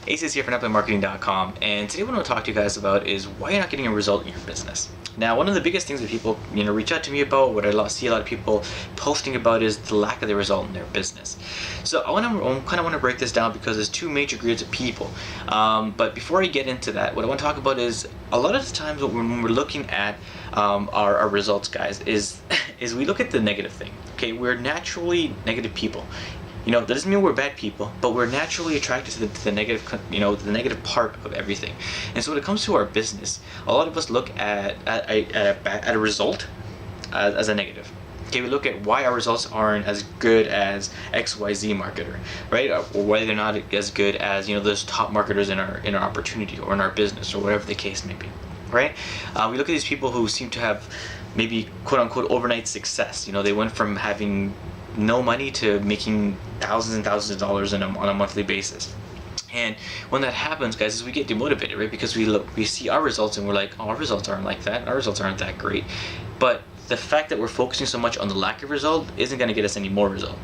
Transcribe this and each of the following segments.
Ace here for NetPlayMarketing.com, and today what I want to talk to you guys about is why you're not getting a result in your business. Now, one of the biggest things that people reach out to me about, what I see a lot of people posting about, is the lack of the result in their business. So I kind of want to break this down because there's two major grades of people. But before I get into that, what I want to talk about is a lot of the times when we're looking at our results, guys, is we look at the negative thing. Okay, we're naturally negative people. That doesn't mean we're bad people, but we're naturally attracted to the negative, the negative part of everything. And so when it comes to our business, a lot of us look at a result as a negative. Okay, we look at why our results aren't as good as XYZ marketer, right? Or why they're not as good as those top marketers in our opportunity or in our business or whatever the case may be, right? We look at these people who seem to have maybe quote unquote overnight success. They went from having no money to making thousands and thousands of dollars on a monthly basis. And when that happens, guys, is we get demotivated, right? Because we see our results and we're like, oh, our results aren't like that. Our results aren't that great. But the fact that we're focusing so much on the lack of result isn't going to get us any more result.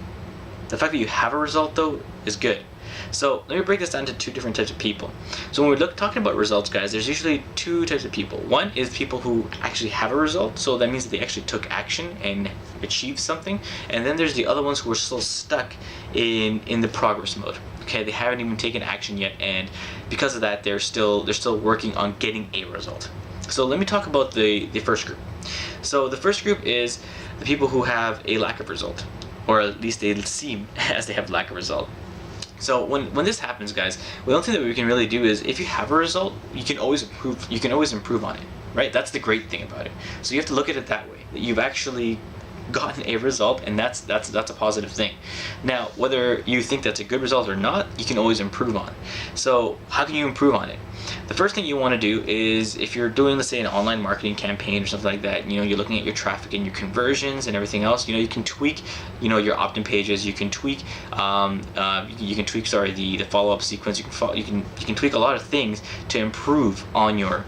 The fact that you have a result, though, is good. So let me break this down to two different types of people. So when we're talking about results, guys, there's usually two types of people. One is people who actually have a result, so that means that they actually took action and achieved something. And then there's the other ones who are still stuck in the progress mode. Okay, they haven't even taken action yet, and because of that, they're still working on getting a result. So let me talk about the first group. So the first group is the people who have a lack of result, or at least they seem as they have lack of result. So when this happens, guys, the only thing that we can really do is, if you have a result, you can always improve. You can always improve on it, right? That's the great thing about it. So you have to look at it that way, that you've actually gotten a result, and that's a positive thing. Now, whether you think that's a good result or not, you can always improve on it. So how can you improve on it? The first thing you want to do is, if you're doing, let's say, an online marketing campaign or something like that, you're looking at your traffic and your conversions and everything else. You can tweak, your opt-in pages. You can tweak, the follow-up sequence. You can tweak a lot of things to improve on your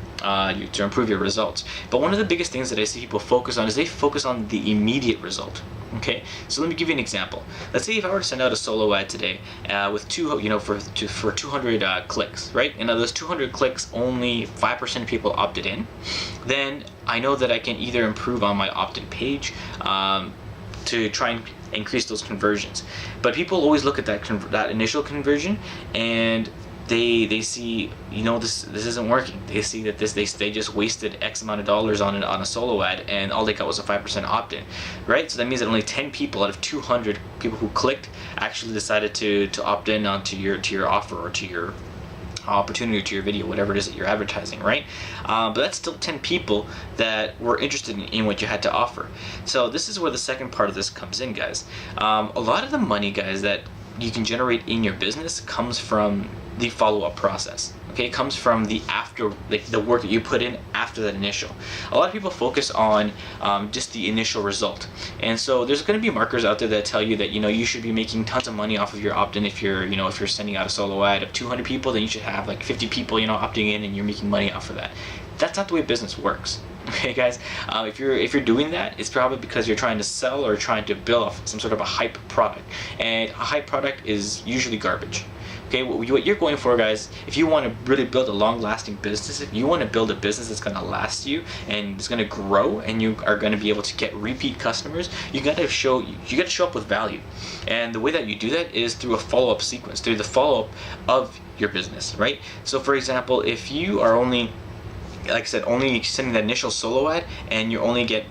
results. But one of the biggest things that I see people focus on is they focus on the immediate result. Okay, so let me give you an example. Let's say if I were to send out a solo ad today with for 200 clicks, right? And of those 200 clicks, only 5% of people opted in. Then I know that I can either improve on my opt-in page to try and increase those conversions. But people always look at that initial conversion, and they see, this isn't working. They see that they just wasted X amount of dollars on a solo ad, and all they got was a 5% opt-in, right? So that means that only 10 people out of 200 people who clicked actually decided to opt in onto your offer, or to your opportunity, or to your video, whatever it is that you're advertising, right? But that's still 10 people that were interested in what you had to offer. So this is where the second part of this comes in, guys. A lot of the money, guys, that you can generate in your business comes from the follow-up process. Okay, it comes from the work that you put in after that initial. A lot of people focus on just the initial result, and so there's going to be marketers out there that tell you that you should be making tons of money off of your opt-in. If you're sending out a solo ad of 200 people, then you should have like 50 people opting in, and you're making money off of that. That's not the way business works. Okay, guys, if you're doing that, it's probably because you're trying to sell or trying to build off some sort of a hype product, and a hype product is usually garbage. Okay, what you're going for, guys, if you want to really build a long-lasting business, if you want to build a business that's going to last you and it's going to grow, and you are going to be able to get repeat customers, you got to show up with value. And the way that you do that is through a follow-up sequence, through the follow-up of your business, right? So, for example, if you are only, like I said, only sending that initial solo ad, and you only get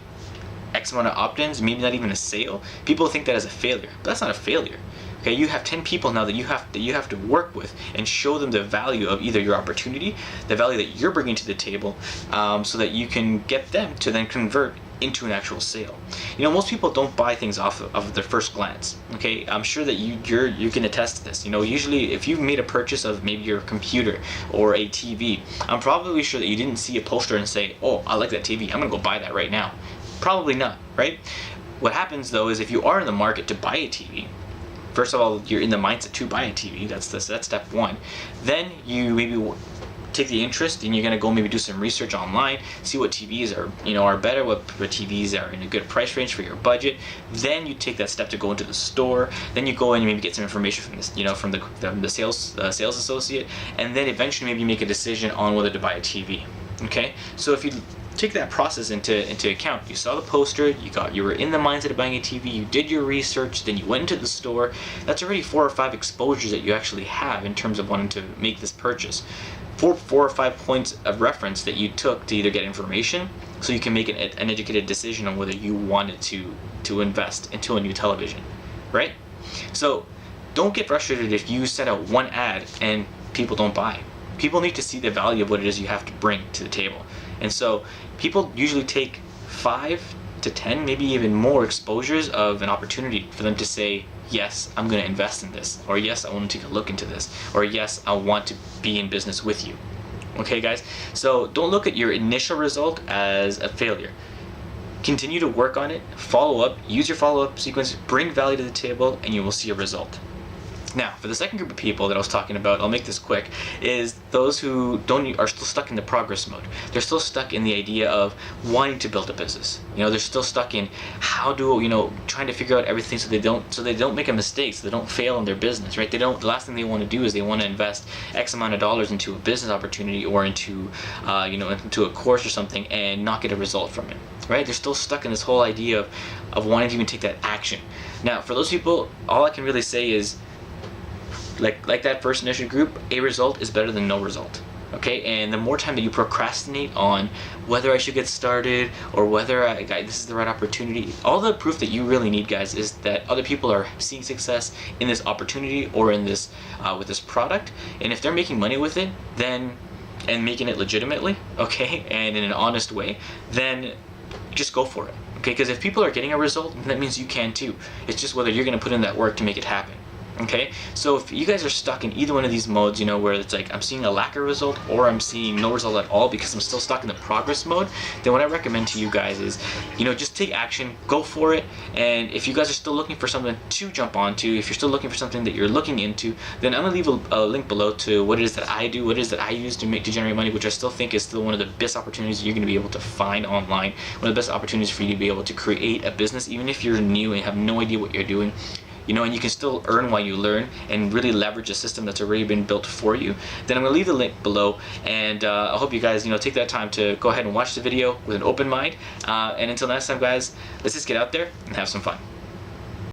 X amount of opt-ins, maybe not even a sale, people think that as a failure. But that's not a failure. Okay, you have 10 people now that you have to work with and show them the value of either your opportunity, the value that you're bringing to the table, so that you can get them to then convert into an actual sale. Most people don't buy things off of their first glance. Okay, I'm sure that you can attest to this. Usually if you've made a purchase of maybe your computer or a TV, I'm probably sure that you didn't see a poster and say, oh, I like that TV, I'm gonna go buy that right now. Probably not, right? What happens though is, if you are in the market to buy a TV, first of all, you're in the mindset to buy a TV. That's step one. Then you maybe take the interest, and you're gonna go maybe do some research online, see what TVs are better, what TVs are in a good price range for your budget. Then you take that step to go into the store. Then you go in and maybe get some information from this, from the sales associate, and then eventually maybe you make a decision on whether to buy a TV. Okay, so if you take that process into account, you saw the poster, you were in the mindset of buying a TV, you did your research, then you went into the store. That's already 4 or 5 exposures that you actually have in terms of wanting to make this purchase. 4 or 5 points of reference that you took to either get information, so you can make an educated decision on whether you wanted to invest into a new television, right? So don't get frustrated if you send out one ad and people don't buy. People need to see the value of what it is you have to bring to the table. And so people usually take 5 to 10, maybe even more exposures of an opportunity for them to say, yes, I'm going to invest in this, or yes, I want to take a look into this, or yes, I want to be in business with you. Okay, guys? So don't look at your initial result as a failure. Continue to work on it, follow up, use your follow-up sequence, bring value to the table, and you will see a result. Now, for the second group of people that I was talking about, I'll make this quick, is those who are still stuck in the progress mode. They're still stuck in the idea of wanting to build a business. They're still stuck in trying to figure out everything so they don't make a mistake, so they don't fail in their business, right? The last thing they want to do is they want to invest X amount of dollars into a business opportunity or into a course or something and not get a result from it, right? They're still stuck in this whole idea of wanting to even take that action. Now, for those people, all I can really say is, like that first initial group, a result is better than no result. Okay, and the more time that you procrastinate on whether I should get started or whether this is the right opportunity, all the proof that you really need, guys, is that other people are seeing success in this opportunity or in this with this product, and if they're making money with it, then and making it legitimately, okay, and in an honest way, then just go for it. Okay, because if people are getting a result, that means you can too. It's just whether you're going to put in that work to make it happen. Okay, so if you guys are stuck in either one of these modes, where it's like I'm seeing a lack of result or I'm seeing no result at all because I'm still stuck in the progress mode, then what I recommend to you guys is, just take action, go for it. And if you guys are still looking for something to jump onto, if you're still looking for something that you're looking into, then I'm gonna leave a link below to what it is that I do, what it is that I use to generate money, which I still think is still one of the best opportunities you're gonna be able to find online. One of the best opportunities for you to be able to create a business, even if you're new and have no idea what you're doing. And you can still earn while you learn and really leverage a system that's already been built for you. Then I'm going to leave the link below, and I hope you guys, take that time to go ahead and watch the video with an open mind. And until next time, guys, let's just get out there and have some fun.